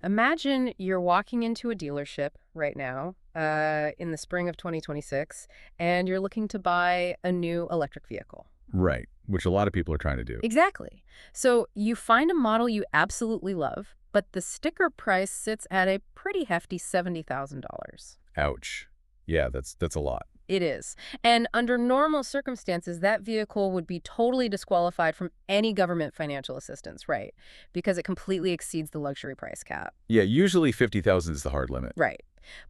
Imagine you're walking into a dealership right now, in the spring of 2026, and you're looking to buy a new electric vehicle. Right, which a lot of people are trying to do. Exactly. So you find a model you absolutely love, but the sticker price sits at a pretty hefty $70,000. Ouch. Yeah, that's a lot. It is. And under normal circumstances, that vehicle would be totally disqualified from any government financial assistance, right? Because it completely exceeds the luxury price cap. Yeah, usually 50,000 is the hard limit. Right.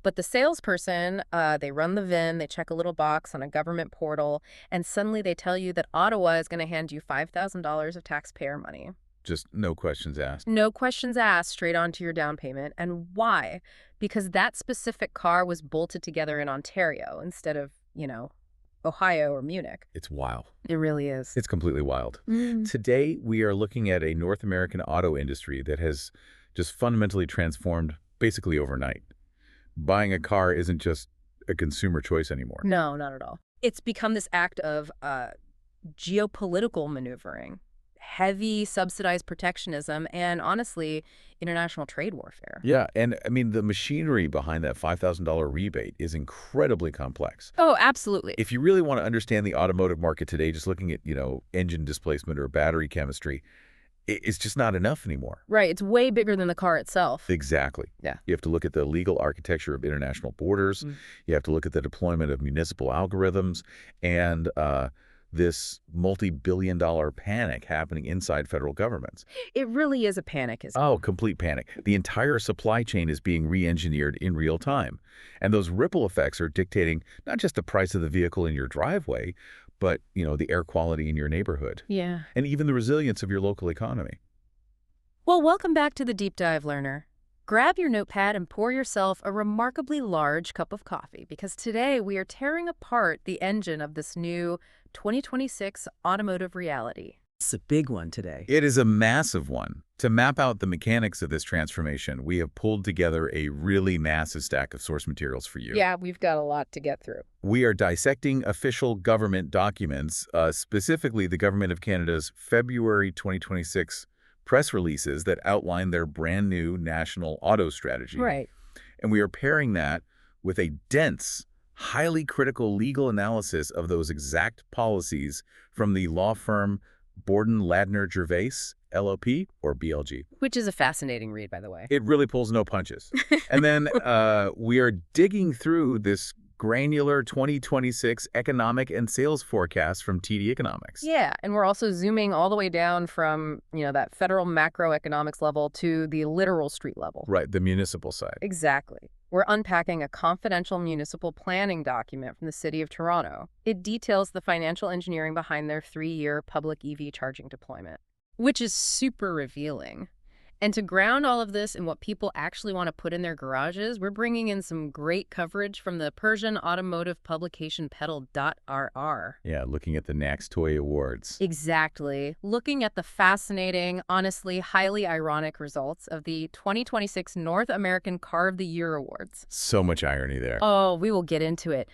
But the salesperson, they run the VIN, they check a little box on a government portal, and suddenly they tell you that Ottawa is going to hand you $5,000 of taxpayer money. Just no questions asked. No questions asked, straight onto your down payment. And why? Because that specific car was bolted together in Ontario instead of, Ohio or Munich. It's wild. It really is. It's completely wild. Mm. Today, we are looking at a North American auto industry that has just fundamentally transformed basically overnight. Buying a car isn't just a consumer choice anymore. No, not at all. It's become this act of geopolitical maneuvering, heavy subsidized protectionism, and honestly, international trade warfare. Yeah, and I mean, the machinery behind that $5,000 rebate is incredibly complex. Oh, absolutely. If you really want to understand the automotive market today, just looking at, engine displacement or battery chemistry, it's just not enough anymore. Right. It's way bigger than the car itself. Exactly. Yeah. You have to look at the legal architecture of international borders. Mm. You have to look at the deployment of municipal algorithms and this multi-billion-dollar panic happening inside federal governments. It really is a panic, isn't it? Oh, complete panic. The entire supply chain is being re-engineered in real time. And those ripple effects are dictating not just the price of the vehicle in your driveway, but, the air quality in your neighborhood. Yeah. And even the resilience of your local economy. Well, welcome back to the Deep Dive, learner. Grab your notepad and pour yourself a remarkably large cup of coffee, because today we are tearing apart the engine of this new 2026 automotive reality. It's a big one today. It is a massive one. To map out the mechanics of this transformation, we have pulled together a really massive stack of source materials for you. Yeah, we've got a lot to get through. We are dissecting official government documents, specifically the Government of Canada's February 2026 press releases that outline their brand new national auto strategy. Right. And we are pairing that with a dense, highly critical legal analysis of those exact policies from the law firm Borden Ladner Gervais, LLP, or BLG. Which is a fascinating read, by the way. It really pulls no punches. And then we are digging through this granular 2026 economic and sales forecast from TD Economics. Yeah, and we're also zooming all the way down from, that federal macroeconomics level to the literal street level. Right, the municipal side. Exactly. We're unpacking a confidential municipal planning document from the City of Toronto. It details the financial engineering behind their 3-year public EV charging deployment, which is super revealing. And to ground all of this in what people actually want to put in their garages, we're bringing in some great coverage from the Persian automotive publication Pedal.rr. Yeah, looking at the NACS Toy Awards. Exactly. Looking at the fascinating, honestly, highly ironic results of the 2026 North American Car of the Year Awards. So much irony there. Oh, we will get into it.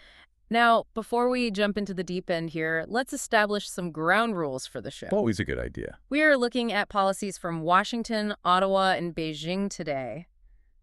Now, before we jump into the deep end here, let's establish some ground rules for the show. Always a good idea. We are looking at policies from Washington, Ottawa, and Beijing today.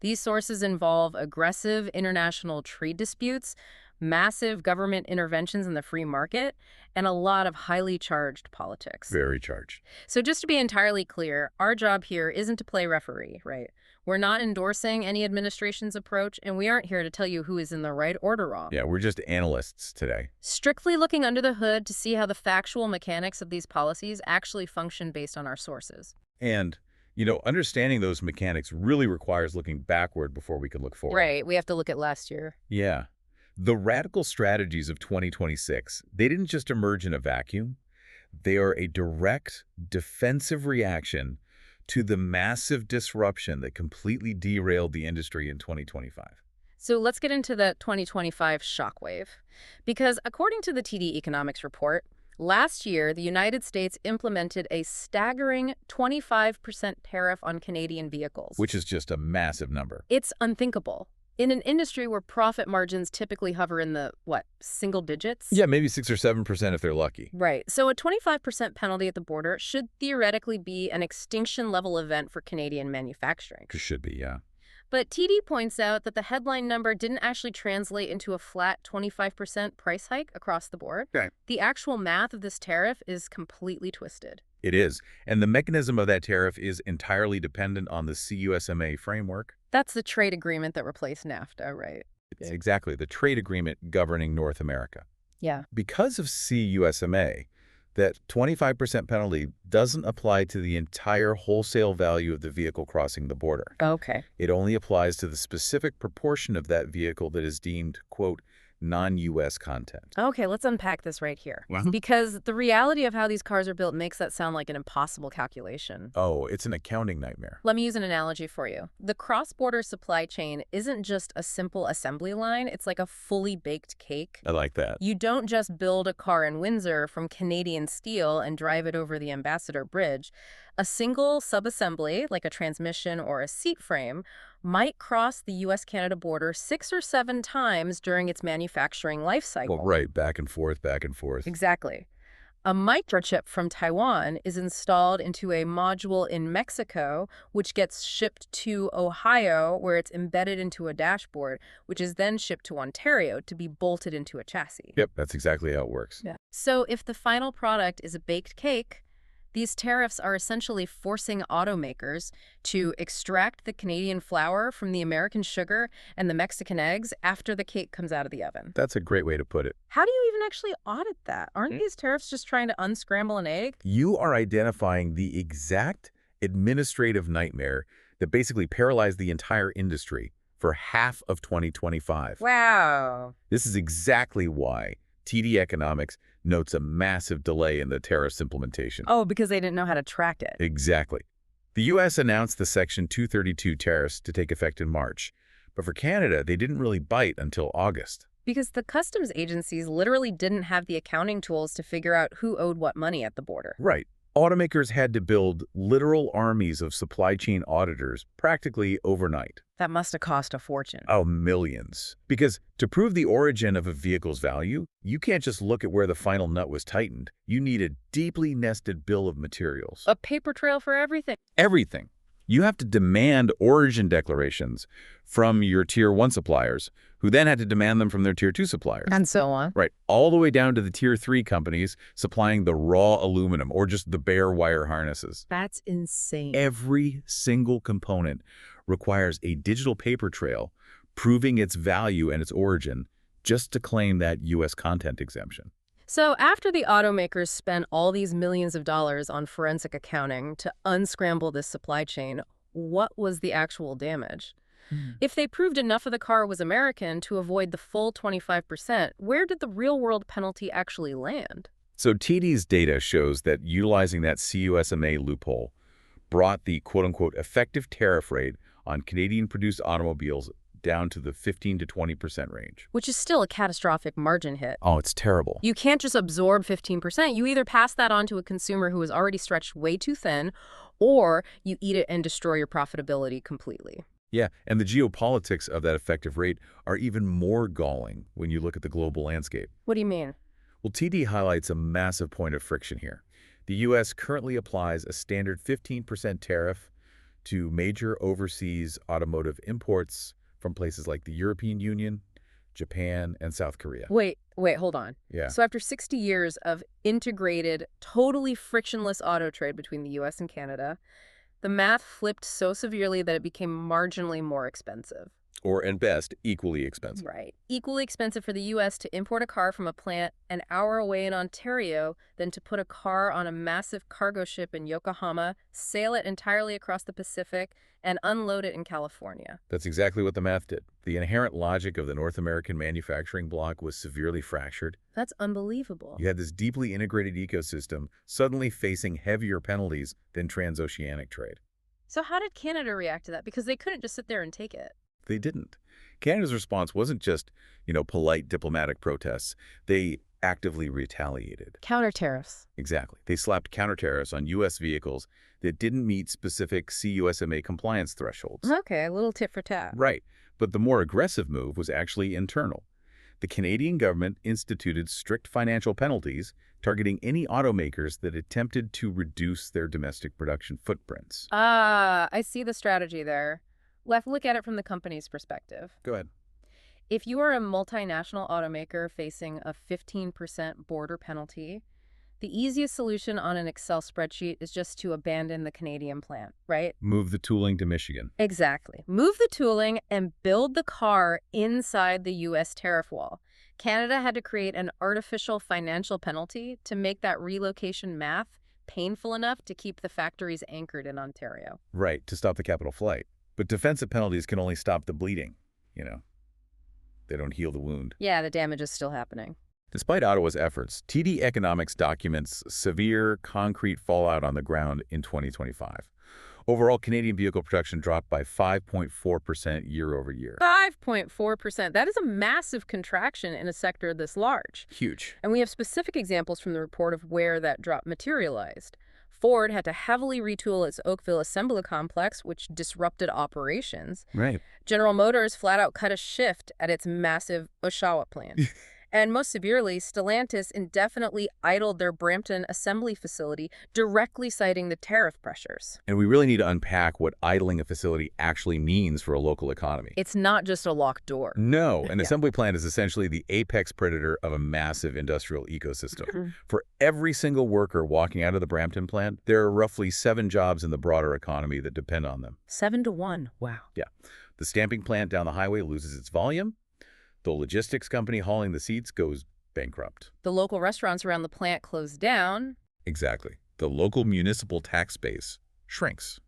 These sources involve aggressive international trade disputes, massive government interventions in the free market, and a lot of highly charged politics. Very charged. So just to be entirely clear, our job here isn't to play referee, right? We're not endorsing any administration's approach, and we aren't here to tell you who is in the right or wrong. Yeah, we're just analysts today. Strictly looking under the hood to see how the factual mechanics of these policies actually function based on our sources. And, understanding those mechanics really requires looking backward before we can look forward. Right, we have to look at last year. Yeah. The radical strategies of 2026, they didn't just emerge in a vacuum. They are a direct defensive reaction to the massive disruption that completely derailed the industry in 2025. So let's get into the 2025 shockwave. Because according to the TD Economics report, last year, the United States implemented a staggering 25% tariff on Canadian vehicles. Which is just a massive number. It's unthinkable. in an industry where profit margins typically hover in the, what, single digits? Yeah, maybe 6 or 7% if they're lucky. Right. So a 25% penalty at the border should theoretically be an extinction-level event for Canadian manufacturing. It should be, yeah. But TD points out that the headline number didn't actually translate into a flat 25% price hike across the board. Okay. The actual math of this tariff is completely twisted. It is. And the mechanism of that tariff is entirely dependent on the CUSMA framework. That's the trade agreement that replaced NAFTA, right? It's exactly the trade agreement governing North America. Yeah. Because of CUSMA, that 25% penalty doesn't apply to the entire wholesale value of the vehicle crossing the border. Okay. It only applies to the specific proportion of that vehicle that is deemed, quote, non-U.S. content. Okay, let's unpack this right here. Wow. Because the reality of how these cars are built makes that sound like an impossible calculation. Oh, it's an accounting nightmare. Let me use an analogy for you. The cross-border supply chain isn't just a simple assembly line, it's like a fully baked cake. I like that. You don't just build a car in Windsor from Canadian steel and drive it over the Ambassador Bridge. A single subassembly, like a transmission or a seat frame, might cross the U.S.-Canada border 6 or 7 times during its manufacturing life cycle. Well, right, back and forth, back and forth. Exactly. A microchip from Taiwan is installed into a module in Mexico, which gets shipped to Ohio, where it's embedded into a dashboard, which is then shipped to Ontario to be bolted into a chassis. Yep, that's exactly how it works. Yeah. So if the final product is a baked cake, these tariffs are essentially forcing automakers to extract the Canadian flour from the American sugar and the Mexican eggs after the cake comes out of the oven. That's a great way to put it. How do you even actually audit that? Aren't these tariffs just trying to unscramble an egg? You are identifying the exact administrative nightmare that basically paralyzed the entire industry for half of 2025. Wow. This is exactly why TD Economics notes a massive delay in the tariffs implementation. Oh, because they didn't know how to track it. Exactly. The U.S. announced the Section 232 tariffs to take effect in March, but for Canada, they didn't really bite until August. Because the customs agencies literally didn't have the accounting tools to figure out who owed what money at the border. Right. Automakers had to build literal armies of supply chain auditors practically overnight. That must have cost a fortune. Oh, millions. Because to prove the origin of a vehicle's value, you can't just look at where the final nut was tightened. You need a deeply nested bill of materials. A paper trail for everything. Everything. You have to demand origin declarations from your Tier 1 suppliers, who then had to demand them from their Tier 2 suppliers. And so on. Right, all the way down to the Tier 3 companies supplying the raw aluminum or just the bare wire harnesses. That's insane. Every single component requires a digital paper trail proving its value and its origin just to claim that U.S. content exemption. So after the automakers spent all these millions of dollars on forensic accounting to unscramble this supply chain, what was the actual damage? If they proved enough of the car was American to avoid the full 25%, where did the real-world penalty actually land? So TD's data shows that utilizing that CUSMA loophole brought the quote-unquote effective tariff rate on Canadian-produced automobiles down to the 15 to 20% range. Which is still a catastrophic margin hit. Oh, it's terrible. You can't just absorb 15%. You either pass that on to a consumer who is already stretched way too thin, or you eat it and destroy your profitability completely. Yeah, and the geopolitics of that effective rate are even more galling when you look at the global landscape. What do you mean? Well, TD highlights a massive point of friction here. The U.S. currently applies a standard 15% tariff to major overseas automotive imports from places like the European Union, Japan, and South Korea. Wait, hold on. Yeah. So after 60 years of integrated, totally frictionless auto trade between the U.S. and Canada, the math flipped so severely that it became marginally more expensive. Or, at best, equally expensive. Right. Equally expensive for the U.S. to import a car from a plant an hour away in Ontario than to put a car on a massive cargo ship in Yokohama, sail it entirely across the Pacific, and unload it in California. That's exactly what the math did. The inherent logic of the North American manufacturing bloc was severely fractured. That's unbelievable. You had this deeply integrated ecosystem suddenly facing heavier penalties than transoceanic trade. So how did Canada react to that? Because they couldn't just sit there and take it. They didn't. Canada's response wasn't just, polite diplomatic protests. They actively retaliated. Counter tariffs. Exactly. They slapped counter tariffs on U.S. vehicles that didn't meet specific CUSMA compliance thresholds. Okay, a little tit for tat. Right. But the more aggressive move was actually internal. The Canadian government instituted strict financial penalties targeting any automakers that attempted to reduce their domestic production footprints. Ah, I see the strategy there. Let's look at it from the company's perspective. Go ahead. If you are a multinational automaker facing a 15% border penalty, the easiest solution on an Excel spreadsheet is just to abandon the Canadian plant, right? Move the tooling to Michigan. Exactly. Move the tooling and build the car inside the U.S. tariff wall. Canada had to create an artificial financial penalty to make that relocation math painful enough to keep the factories anchored in Ontario. Right, to stop the capital flight. But defensive penalties can only stop the bleeding, They don't heal the wound. Yeah, the damage is still happening. Despite Ottawa's efforts, TD Economics documents severe concrete fallout on the ground in 2025. Overall, Canadian vehicle production dropped by 5.4% year over year. 5.4%. That is a massive contraction in a sector this large. Huge. And we have specific examples from the report of where that drop materialized. Ford had to heavily retool its Oakville assembly complex, which disrupted operations. Right. General Motors flat out cut a shift at its massive Oshawa plant. And most severely, Stellantis indefinitely idled their Brampton assembly facility, directly citing the tariff pressures. And we really need to unpack what idling a facility actually means for a local economy. It's not just a locked door. No, an assembly plant is essentially the apex predator of a massive industrial ecosystem. For every single worker walking out of the Brampton plant, there are roughly 7 jobs in the broader economy that depend on them. 7 to 1. Wow. Yeah. The stamping plant down the highway loses its volume. The logistics company hauling the seats goes bankrupt. The local restaurants around the plant close down. Exactly. The local municipal tax base shrinks.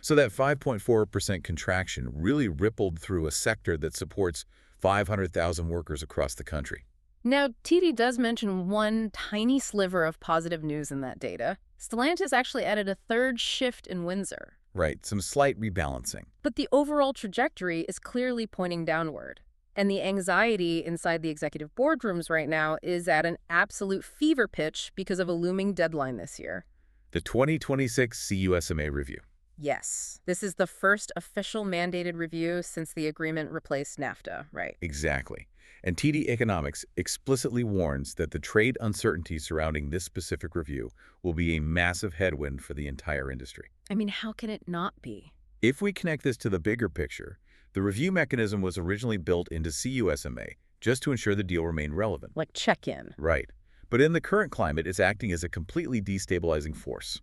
So that 5.4% contraction really rippled through a sector that supports 500,000 workers across the country. Now, TD does mention one tiny sliver of positive news in that data. Stellantis actually added a 3rd shift in Windsor. Right, some slight rebalancing. But the overall trajectory is clearly pointing downward. And the anxiety inside the executive boardrooms right now is at an absolute fever pitch because of a looming deadline this year. The 2026 CUSMA review. Yes. This is the first official mandated review since the agreement replaced NAFTA, right? Exactly. And TD Economics explicitly warns that the trade uncertainty surrounding this specific review will be a massive headwind for the entire industry. I mean, how can it not be? If we connect this to the bigger picture, the review mechanism was originally built into CUSMA just to ensure the deal remained relevant. Like check-in. Right. But in the current climate, it's acting as a completely destabilizing force.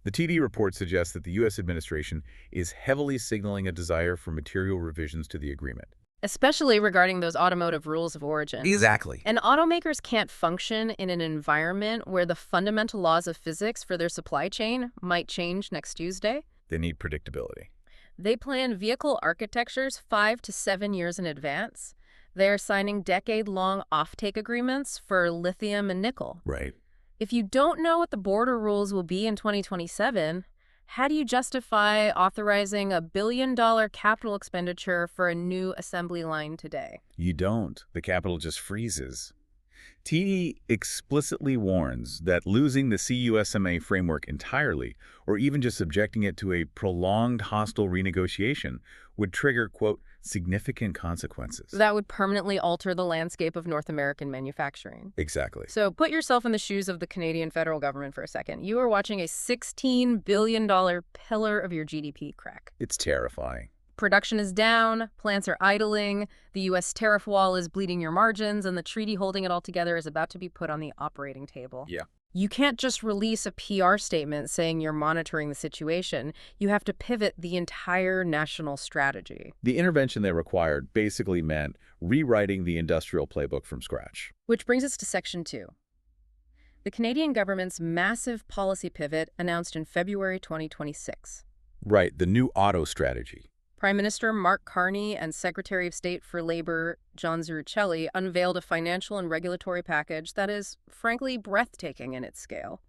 The TD report suggests that the U.S. administration is heavily signaling a desire for material revisions to the agreement. Especially regarding those automotive rules of origin. Exactly. And automakers can't function in an environment where the fundamental laws of physics for their supply chain might change next Tuesday. They need predictability. They plan vehicle architectures 5 to 7 years in advance. They are signing decade-long offtake agreements for lithium and nickel. Right. If you don't know what the border rules will be in 2027, how do you justify authorizing $1 billion capital expenditure for a new assembly line today? You don't. The capital just freezes. TD explicitly warns that losing the CUSMA framework entirely, or even just subjecting it to a prolonged hostile renegotiation, would trigger, quote, significant consequences. That would permanently alter the landscape of North American manufacturing. Exactly. So put yourself in the shoes of the Canadian federal government for a second. You are watching a $16 billion pillar of your GDP crack. It's terrifying. Production is down, plants are idling, the U.S. tariff wall is bleeding your margins, and the treaty holding it all together is about to be put on the operating table. Yeah. You can't just release a PR statement saying you're monitoring the situation. You have to pivot the entire national strategy. The intervention they required basically meant rewriting the industrial playbook from scratch. Which brings us to Section 2. The Canadian government's massive policy pivot announced in February 2026. Right, the new auto strategy. Prime Minister Mark Carney and Secretary of State for Labor John Zurichelli unveiled a financial and regulatory package that is, frankly, breathtaking in its scale.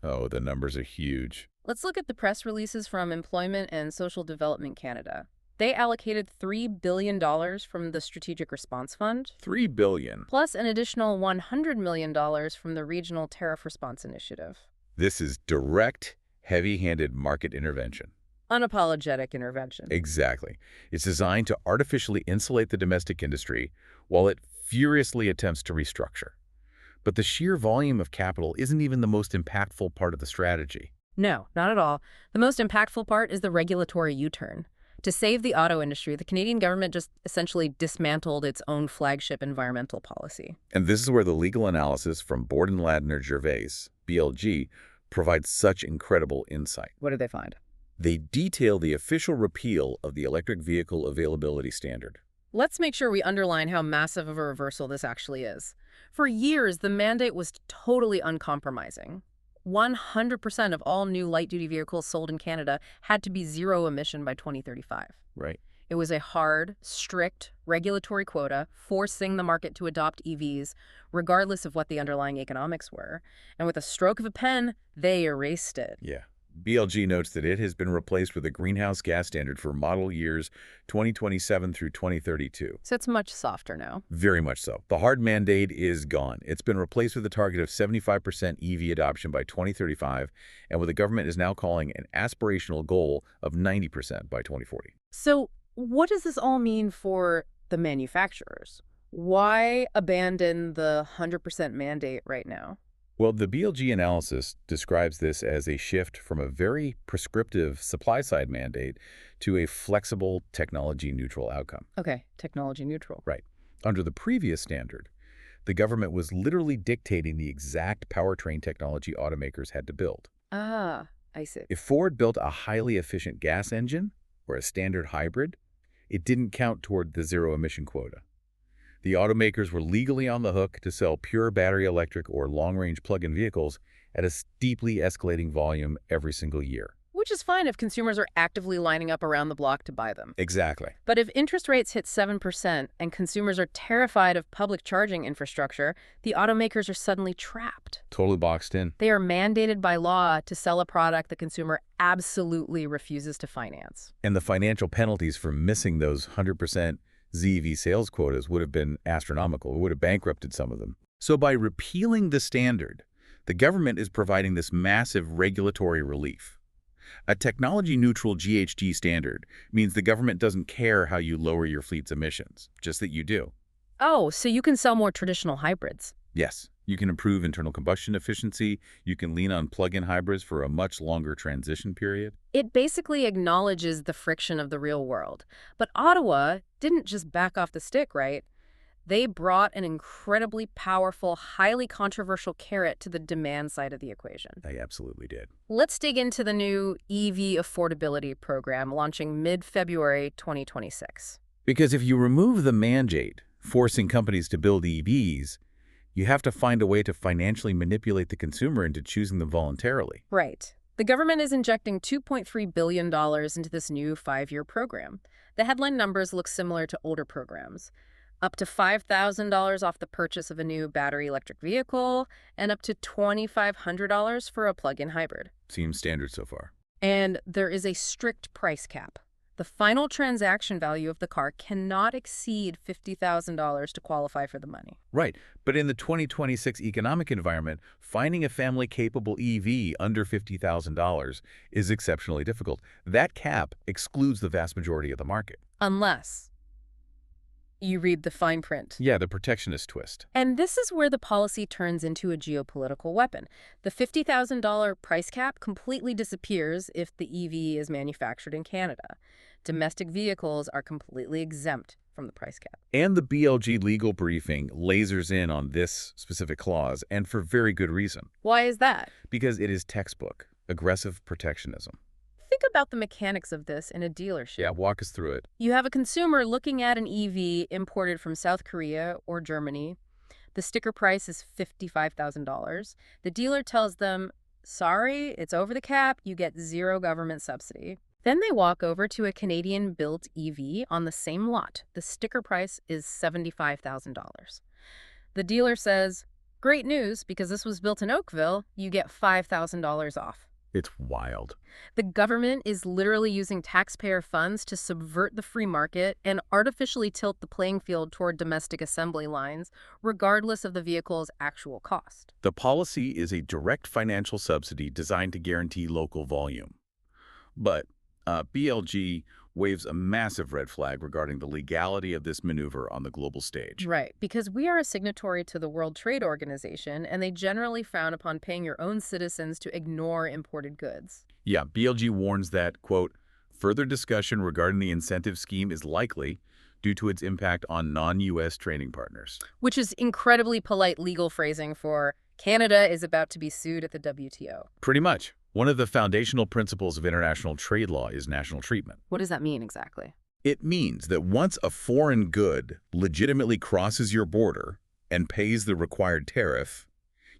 Oh, the numbers are huge. Let's look at the press releases from Employment and Social Development Canada. They allocated $3 billion from the Strategic Response Fund, $3 billion. plus an additional $100 million from the Regional Tariff Response Initiative. This is direct, heavy-handed market intervention. Unapologetic intervention. Exactly. It's designed to artificially insulate the domestic industry while it furiously attempts to restructure. But the sheer volume of capital isn't even the most impactful part of the strategy. No, not at all. The most impactful part is the regulatory U-turn. To save the auto industry, the Canadian government just essentially dismantled its own flagship environmental policy. And this is where the legal analysis from Borden Ladner Gervais, BLG, provides such incredible insight. What did they find? They detail the official repeal of the Electric Vehicle Availability Standard. Let's make sure we underline how massive of a reversal this actually is. For years, the mandate was totally uncompromising. 100% of all new light-duty vehicles sold in Canada had to be zero emission by 2035. Right. It was a hard, strict regulatory quota forcing the market to adopt EVs, regardless of what the underlying economics were. And with a stroke of a pen, they erased it. Yeah. BLG notes that it has been replaced with a greenhouse gas standard for model years 2027 through 2032. So it's much softer now. Very much so. The hard mandate is gone. It's been replaced with a target of 75% EV adoption by 2035, and what the government is now calling an aspirational goal of 90% by 2040. So what does this all mean for the manufacturers? Why abandon the 100% mandate right now? Well, the BLG analysis describes this as a shift from a very prescriptive supply-side mandate to a flexible, technology-neutral outcome. Okay, technology neutral. Right. Under the previous standard, the government was literally dictating the exact powertrain technology automakers had to build. Ah, I see. If Ford built a highly efficient gas engine or a standard hybrid, it didn't count toward the zero-emission quota. The automakers were legally on the hook to sell pure battery electric or long-range plug-in vehicles at a steeply escalating volume every single year. Which is fine if consumers are actively lining up around the block to buy them. Exactly. But if interest rates hit 7% and consumers are terrified of public charging infrastructure, the automakers are suddenly trapped. Totally boxed in. They are mandated by law to sell a product the consumer absolutely refuses to finance. And the financial penalties for missing those 100% ZEV sales quotas would have been astronomical. It would have bankrupted some of them. So by repealing the standard, the government is providing this massive regulatory relief. A technology-neutral GHG standard means the government doesn't care how you lower your fleet's emissions, just that you do. Oh, so you can sell more traditional hybrids. Yes, you can improve internal combustion efficiency, you can lean on plug-in hybrids for a much longer transition period. It basically acknowledges the friction of the real world. But Ottawa didn't just back off the stick, right? They brought an incredibly powerful, highly controversial carrot to the demand side of the equation. They absolutely did. Let's dig into the new EV affordability program launching mid-February 2026. Because if you remove the mandate forcing companies to build EVs, you have to find a way to financially manipulate the consumer into choosing them voluntarily. Right. The government is injecting $2.3 billion into this new 5-year program. The headline numbers look similar to older programs. Up to $5,000 off the purchase of a new battery electric vehicle, and up to $2,500 for a plug-in hybrid. Seems standard so far. And there is a strict price cap. The final transaction value of the car cannot exceed $50,000 to qualify for the money. Right, but in the 2026 economic environment, finding a family-capable EV under $50,000 is exceptionally difficult. That cap excludes the vast majority of the market. Unless you read the fine print. Yeah, the protectionist twist. And this is where the policy turns into a geopolitical weapon. The $50,000 price cap completely disappears if the EV is manufactured in Canada. Domestic vehicles are completely exempt from the price cap. And the BLG legal briefing lasers in on this specific clause, and for very good reason. Why is that? Because it is textbook aggressive protectionism. Think about the mechanics of this in a dealership. Yeah, walk us through it. You have a consumer looking at an EV imported from South Korea or Germany. The sticker price is $55,000. The dealer tells them, sorry, it's over the cap, you get zero government subsidy. Then they walk over to a Canadian-built EV on the same lot. The sticker price is $75,000. The dealer says, great news, because this was built in Oakville, you get $5,000 off. It's wild. The government is literally using taxpayer funds to subvert the free market and artificially tilt the playing field toward domestic assembly lines, regardless of the vehicle's actual cost. The policy is a direct financial subsidy designed to guarantee local volume. But BLG waves a massive red flag regarding the legality of this maneuver on the global stage. Right, because we are a signatory to the World Trade Organization, and they generally frown upon paying your own citizens to ignore imported goods. Yeah, BLG warns that, quote, further discussion regarding the incentive scheme is likely due to its impact on non-U.S. trading partners. Which is incredibly polite legal phrasing for Canada is about to be sued at the WTO. Pretty much. One of the foundational principles of international trade law is national treatment. What does that mean exactly? It means that once a foreign good legitimately crosses your border and pays the required tariff,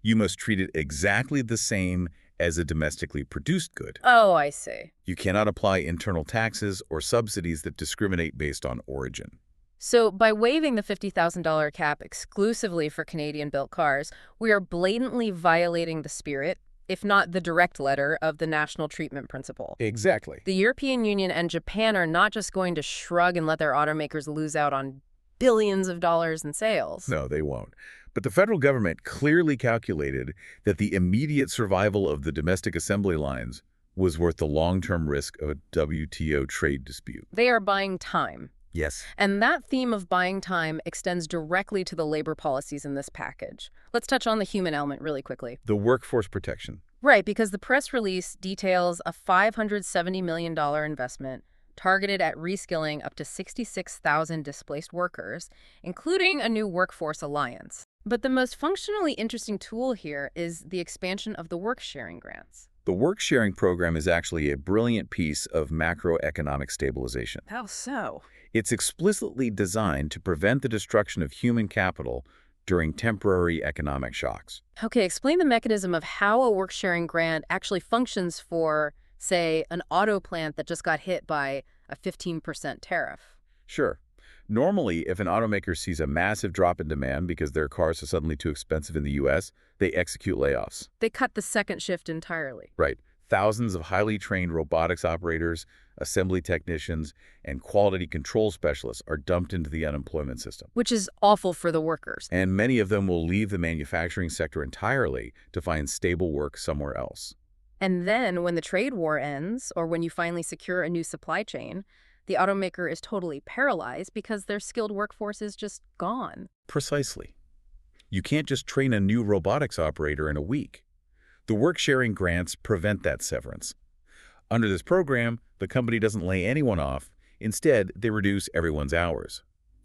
you must treat it exactly the same as a domestically produced good. Oh, I see. You cannot apply internal taxes or subsidies that discriminate based on origin. So by waiving the $50,000 cap exclusively for Canadian-built cars, we are blatantly violating the spirit, if not the direct letter, of the national treatment principle. Exactly. The European Union and Japan are not just going to shrug and let their automakers lose out on billions of dollars in sales. No, they won't. But the federal government clearly calculated that the immediate survival of the domestic assembly lines was worth the long-term risk of a WTO trade dispute. They are buying time. Yes. And that theme of buying time extends directly to the labor policies in this package. Let's touch on the human element really quickly. The workforce protection. Right, because the press release details a $570 million investment targeted at reskilling up to 66,000 displaced workers, including a new workforce alliance. But the most functionally interesting tool here is the expansion of the work-sharing grants. The work-sharing program is actually a brilliant piece of macroeconomic stabilization. How so? It's explicitly designed to prevent the destruction of human capital during temporary economic shocks. Okay, explain the mechanism of how a work-sharing grant actually functions for, say, an auto plant that just got hit by a 15% tariff. Sure. Normally, if an automaker sees a massive drop in demand because their cars are suddenly too expensive in the U.S., they execute layoffs. They cut the second shift entirely. Right. Thousands of highly trained robotics operators, assembly technicians, and quality control specialists are dumped into the unemployment system. Which is awful for the workers. And many of them will leave the manufacturing sector entirely to find stable work somewhere else. And then when the trade war ends, or when you finally secure a new supply chain, the automaker is totally paralyzed because their skilled workforce is just gone. Precisely. You can't just train a new robotics operator in a week. The work-sharing grants prevent that severance. Under this program, the company doesn't lay anyone off. Instead, they reduce everyone's hours.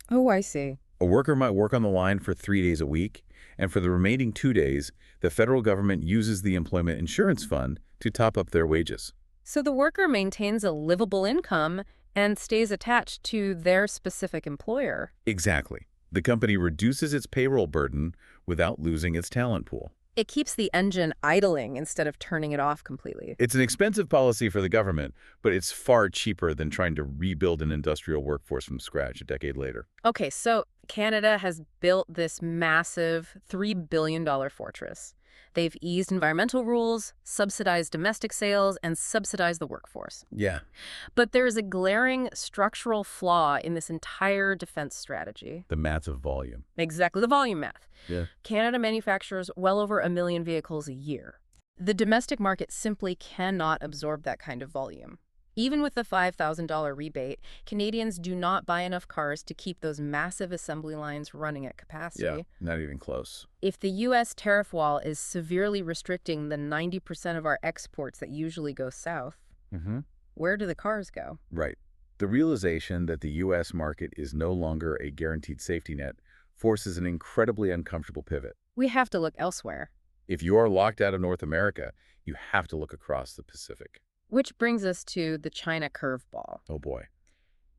Oh, I see. A worker might work on the line for 3 days a week, and for the remaining 2 days, the federal government uses the Employment Insurance Fund to top up their wages. So the worker maintains a livable income and stays attached to their specific employer. Exactly. The company reduces its payroll burden without losing its talent pool. It keeps the engine idling instead of turning it off completely. It's an expensive policy for the government, but it's far cheaper than trying to rebuild an industrial workforce from scratch a decade later. Okay, so Canada has built this massive $3 billion fortress. They've eased environmental rules, subsidized domestic sales, and subsidized the workforce. Yeah. But there is a glaring structural flaw in this entire defense strategy. The math of volume. Exactly, the volume math. Yeah. Canada manufactures well over 1 million vehicles a year. The domestic market simply cannot absorb that kind of volume. Even with the $5,000 rebate, Canadians do not buy enough cars to keep those massive assembly lines running at capacity. Yeah, not even close. If the U.S. tariff wall is severely restricting the 90% of our exports that usually go south, where do the cars go? Right. The realization that the U.S. market is no longer a guaranteed safety net forces an incredibly uncomfortable pivot. We have to look elsewhere. If you are locked out of North America, you have to look across the Pacific. Which brings us to the China curveball. Oh boy.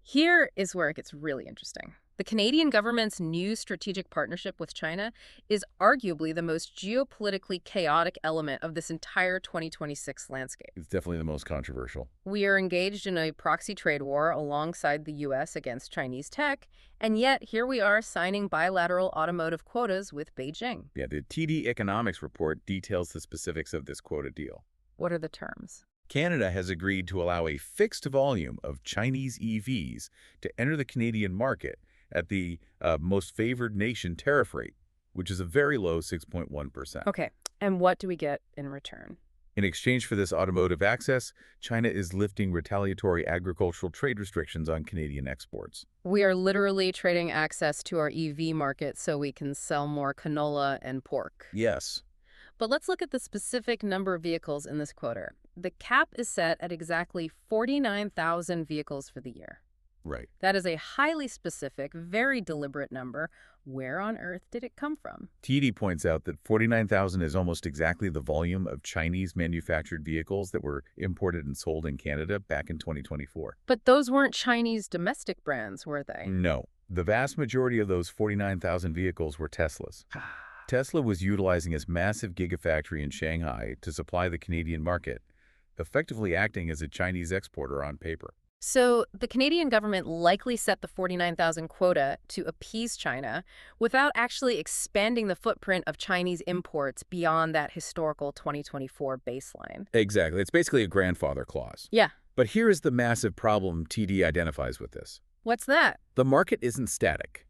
Here is where it gets really interesting. The Canadian government's new strategic partnership with China is arguably the most geopolitically chaotic element of this entire 2026 landscape. It's definitely the most controversial. We are engaged in a proxy trade war alongside the U.S. against Chinese tech, and yet here we are signing bilateral automotive quotas with Beijing. Yeah, the TD Economics report details the specifics of this quota deal. What are the terms? Canada has agreed to allow a fixed volume of Chinese EVs to enter the Canadian market at the most favored nation tariff rate, which is a very low 6.1%. Okay, and what do we get in return? In exchange for this automotive access, China is lifting retaliatory agricultural trade restrictions on Canadian exports. We are literally trading access to our EV market so we can sell more canola and pork. Yes. But let's look at the specific number of vehicles in this quota. The cap is set at exactly 49,000 vehicles for the year. Right. That is a highly specific, very deliberate number. Where on earth did it come from? TD points out that 49,000 is almost exactly the volume of Chinese-manufactured vehicles that were imported and sold in Canada back in 2024. But those weren't Chinese domestic brands, were they? No. The vast majority of those 49,000 vehicles were Teslas. Tesla was utilizing its massive gigafactory in Shanghai to supply the Canadian market, effectively acting as a Chinese exporter on paper. So the Canadian government likely set the 49,000 quota to appease China without actually expanding the footprint of Chinese imports beyond that historical 2024 baseline. Exactly. It's basically a grandfather clause. Yeah. But here is the massive problem TD identifies with this. What's that? The market isn't static.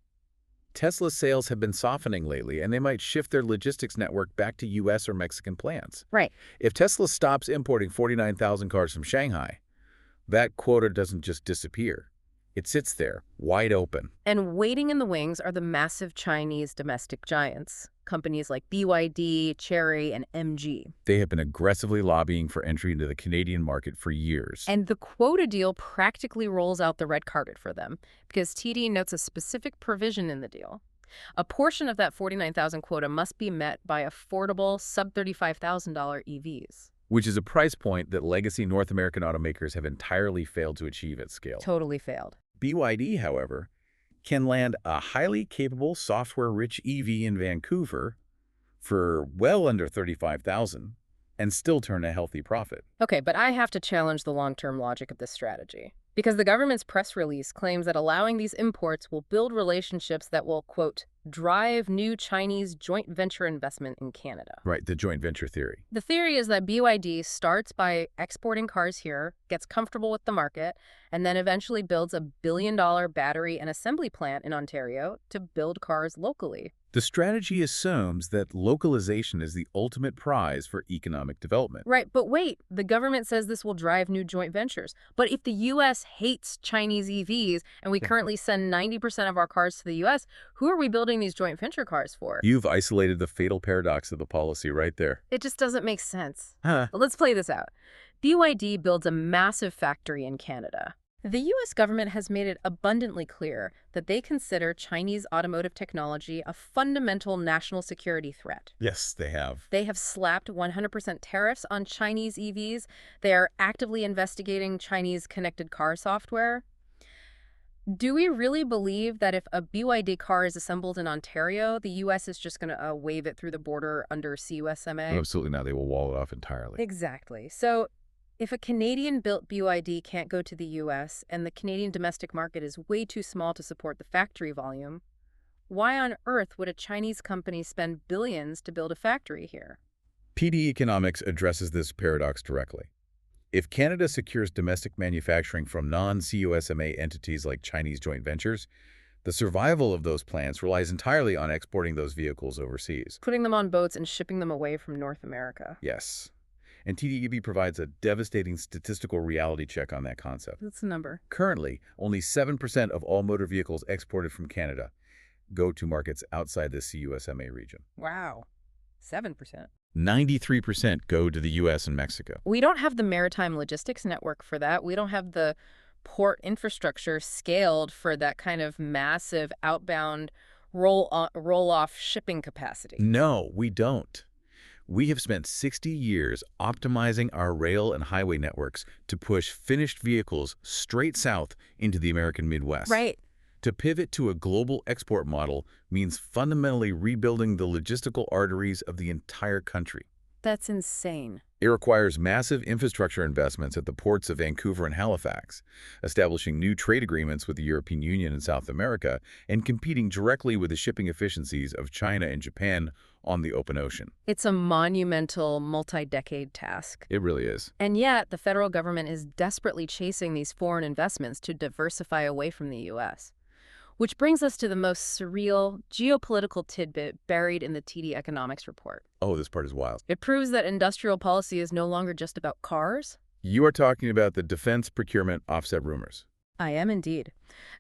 Tesla's sales have been softening lately, and they might shift their logistics network back to U.S. or Mexican plants. Right. If Tesla stops importing 49,000 cars from Shanghai, that quota doesn't just disappear. It sits there, wide open. And waiting in the wings are the massive Chinese domestic giants, companies like BYD, Chery, and MG. They have been aggressively lobbying for entry into the Canadian market for years. And the quota deal practically rolls out the red carpet for them, because TD notes a specific provision in the deal. A portion of that 49,000 quota must be met by affordable, sub-$35,000 EVs. Which is a price point that legacy North American automakers have entirely failed to achieve at scale. Totally failed. BYD, however, can land a highly capable, software-rich EV in Vancouver for well under $35,000 and still turn a healthy profit. Okay, but I have to challenge the long-term logic of this strategy. Because the government's press release claims that allowing these imports will build relationships that will, quote, drive new Chinese joint venture investment in Canada. Right, the joint venture theory. The theory is that BYD starts by exporting cars here, gets comfortable with the market, and then eventually builds a billion-dollar battery and assembly plant in Ontario to build cars locally. The strategy assumes that localization is the ultimate prize for economic development. Right, but wait, the government says this will drive new joint ventures. But if the U.S. hates Chinese EVs and we currently send 90% of our cars to the U.S., who are we building these joint venture cars for? You've isolated the fatal paradox of the policy right there. It just doesn't make sense. Huh. But let's play this out. BYD builds a massive factory in Canada. The U.S. government has made it abundantly clear that they consider Chinese automotive technology a fundamental national security threat. Yes, they have. They have slapped 100% tariffs on Chinese EVs. They are actively investigating Chinese connected car software. Do we really believe that if a BYD car is assembled in Ontario, the U.S. is just going to wave it through the border under CUSMA? Absolutely not. They will wall it off entirely. Exactly. So if a Canadian-built BYD can't go to the U.S. and the Canadian domestic market is way too small to support the factory volume, why on earth would a Chinese company spend billions to build a factory here? PD Economics addresses this paradox directly. If Canada secures domestic manufacturing from non-CUSMA entities like Chinese joint ventures, the survival of those plants relies entirely on exporting those vehicles overseas. Putting them on boats and shipping them away from North America. Yes. And TDEB provides a devastating statistical reality check on that concept. That's the number. Currently, only 7% of all motor vehicles exported from Canada go to markets outside the CUSMA region. Wow. 7%. 93% go to the U.S. and Mexico. We don't have the maritime logistics network for that. We don't have the port infrastructure scaled for that kind of massive outbound roll-off shipping capacity. No, we don't. We have spent 60 years optimizing our rail and highway networks to push finished vehicles straight south into the American Midwest. Right. To pivot to a global export model means fundamentally rebuilding the logistical arteries of the entire country. That's insane. It requires massive infrastructure investments at the ports of Vancouver and Halifax, establishing new trade agreements with the European Union and South America, and competing directly with the shipping efficiencies of China and Japan on the open ocean. It's a monumental, multi-decade task. It really is. And yet, the federal government is desperately chasing these foreign investments to diversify away from the U.S. Which brings us to the most surreal geopolitical tidbit buried in the TD Economics report. Oh, this part is wild. It proves that industrial policy is no longer just about cars. You are talking about the defense procurement offset rumors. I am indeed.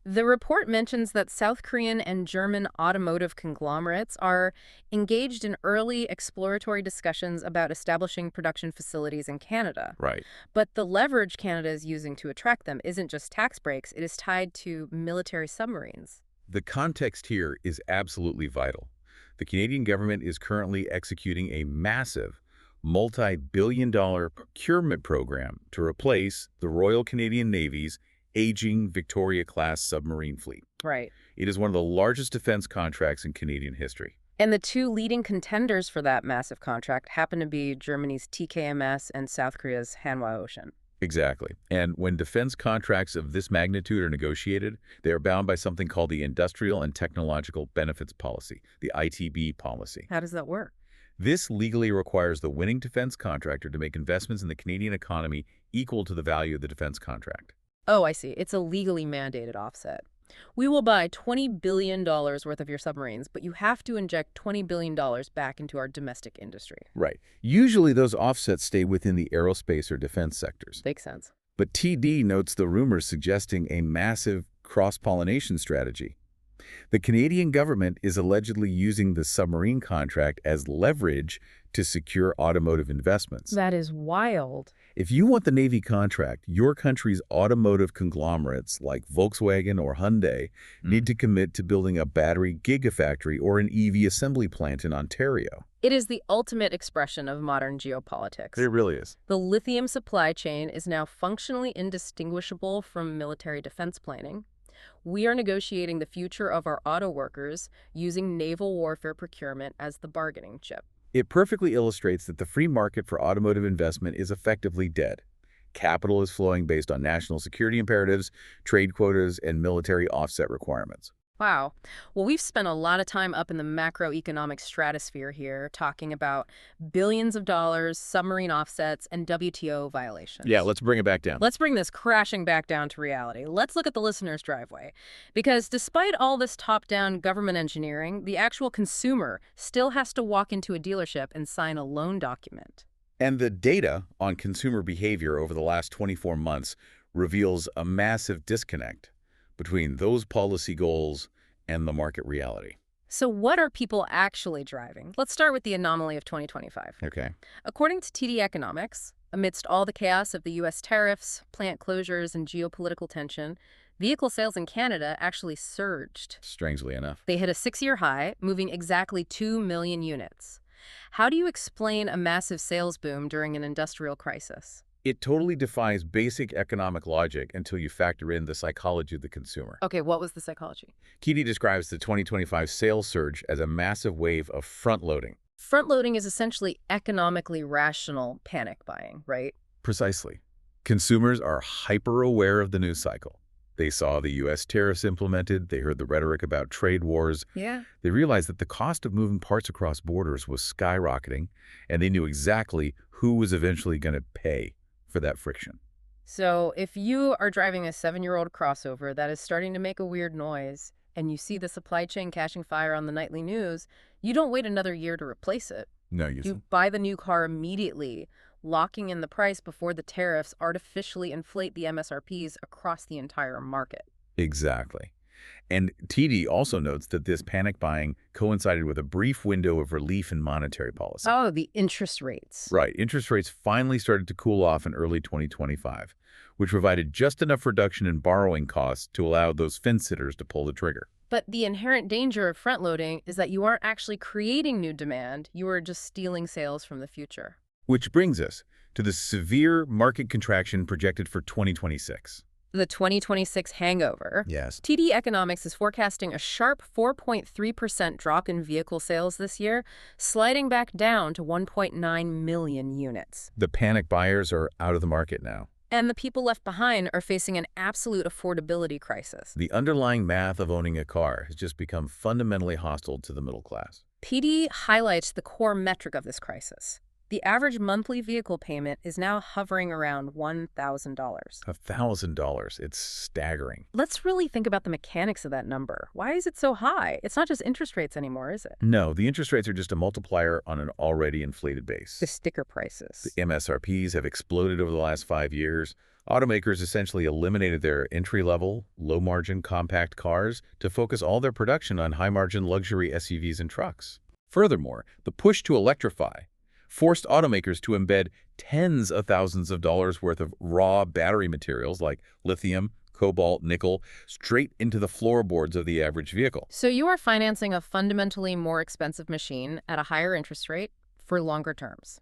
The report mentions that South Korean and German automotive conglomerates are engaged in early exploratory discussions about establishing production facilities in Canada. Right. But the leverage Canada is using to attract them isn't just tax breaks, it is tied to military submarines. The context here is absolutely vital. The Canadian government is currently executing a massive, multi-billion-dollar procurement program to replace the Royal Canadian Navy's aging Victoria-class submarine fleet. Right. It is one of the largest defense contracts in Canadian history. And the two leading contenders for that massive contract happen to be Germany's TKMS and South Korea's Hanwha Ocean. Exactly. And when defense contracts of this magnitude are negotiated, they are bound by something called the Industrial and Technological Benefits Policy, the ITB policy. How does that work? This legally requires the winning defense contractor to make investments in the Canadian economy equal to the value of the defense contract. Oh, I see. It's a legally mandated offset. We will buy $20 billion worth of your submarines, but you have to inject $20 billion back into our domestic industry. Right. Usually those offsets stay within the aerospace or defense sectors. Makes sense. But TD notes the rumors suggesting a massive cross-pollination strategy. The Canadian government is allegedly using the submarine contract as leverage to secure automotive investments. That is wild. If you want the Navy contract, your country's automotive conglomerates like Volkswagen or Hyundai need to commit to building a battery gigafactory or an EV assembly plant in Ontario. It is the ultimate expression of modern geopolitics. It really is. The lithium supply chain is now functionally indistinguishable from military defense planning. We are negotiating the future of our auto workers using naval warfare procurement as the bargaining chip. It perfectly illustrates that the free market for automotive investment is effectively dead. Capital is flowing based on national security imperatives, trade quotas, and military offset requirements. Wow. Well, we've spent a lot of time up in the macroeconomic stratosphere here talking about billions of dollars, submarine offsets, and WTO violations. Yeah, let's bring it back down. Let's bring this crashing back down to reality. Let's look at the listener's driveway. Because despite all this top-down government engineering, the actual consumer still has to walk into a dealership and sign a loan document. And the data on consumer behavior over the last 24 months reveals a massive disconnect between those policy goals and the market reality. So what are people actually driving? Let's start with the anomaly of 2025. Okay. According to TD Economics, amidst all the chaos of the U.S. tariffs, plant closures, and geopolitical tension, vehicle sales in Canada actually surged. Strangely enough. They hit a 6-year high, moving exactly 2 million units. How do you explain a massive sales boom during an industrial crisis? It totally defies basic economic logic until you factor in the psychology of the consumer. Okay, what was the psychology? TD describes the 2025 sales surge as a massive wave of front-loading. Front-loading is essentially economically rational panic buying, right? Precisely. Consumers are hyper-aware of the news cycle. They saw the U.S. tariffs implemented, they heard the rhetoric about trade wars. Yeah. They realized that the cost of moving parts across borders was skyrocketing, and they knew exactly who was eventually going to pay for that friction. So if you are driving a 7-year-old crossover that is starting to make a weird noise, and you see the supply chain catching fire on the nightly news, you don't wait another year to replace it. No, You buy the new car immediately, locking in the price before the tariffs artificially inflate the MSRPs across the entire market. Exactly. And TD also notes that this panic buying coincided with a brief window of relief in monetary policy. Oh, the interest rates. Right. Interest rates finally started to cool off in early 2025, which provided just enough reduction in borrowing costs to allow those fence-sitters to pull the trigger. But the inherent danger of front-loading is that you aren't actually creating new demand, you are just stealing sales from the future. Which brings us to the severe market contraction projected for 2026. The 2026 hangover. Yes. TD Economics is forecasting a sharp 4.3% drop in vehicle sales this year, sliding back down to 1.9 million units. The panic buyers are out of the market now. And the people left behind are facing an absolute affordability crisis. The underlying math of owning a car has just become fundamentally hostile to the middle class. PD highlights the core metric of this crisis. The average monthly vehicle payment is now hovering around $1,000. $1,000. It's staggering. Let's really think about the mechanics of that number. Why is it so high? It's not just interest rates anymore, is it? No, the interest rates are just a multiplier on an already inflated base. The sticker prices. The MSRPs have exploded over the last 5 years. Automakers essentially eliminated their entry-level, low-margin compact cars to focus all their production on high-margin luxury SUVs and trucks. Furthermore, the push to electrify forced automakers to embed tens of thousands of dollars worth of raw battery materials like lithium, cobalt, nickel, straight into the floorboards of the average vehicle. So you are financing a fundamentally more expensive machine at a higher interest rate for longer terms.